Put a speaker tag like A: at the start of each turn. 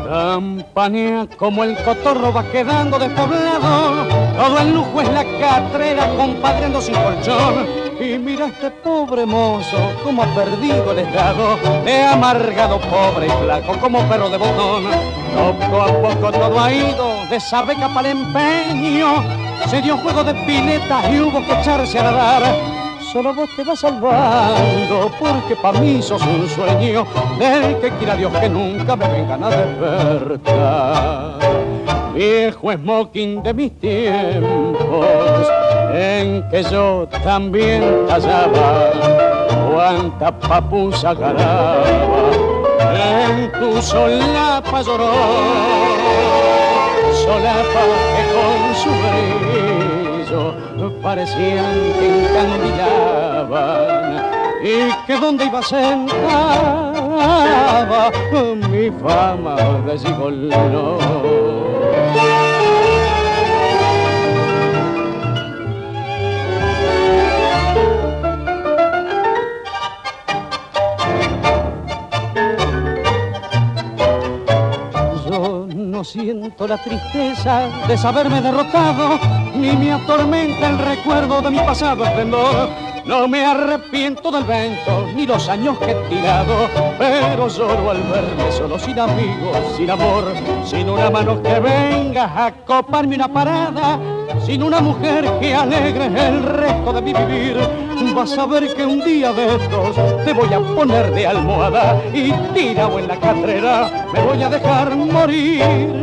A: Campaña como el cotorro va quedando despoblado, todo el lujo es la catrera, compadreando sin colchón. Y mira este pobre mozo, como ha perdido el estado, de amargado, pobre y flaco, como perro de botón. Poco a poco todo ha ido, de esa beca para el empeño, se dio juego de piletas y hubo que echarse a nadar. Solo vos te vas salvando, porque pa' mí sos un sueño del que quiera Dios que nunca me vengan a despertar. Viejo smoking de mis tiempos, en que yo también tallaba, cuánta papusa garaba, en tu solapa lloró, solapa que con su brillo parecían que encandilaban, y que donde iba sentaba mi fama de gigoló. No siento la tristeza de saberme derrotado, ni me atormenta el recuerdo de mi pasado esplendor. No me arrepiento del vento, ni los años que he tirado, pero lloro al verme solo, sin amigos, sin amor, sin una mano que venga a coparme una parada, sin una mujer que alegre el resto de mi vivir. Vas a ver que un día de estos te voy a poner de almohada y tirado en la catrera me voy a dejar morir.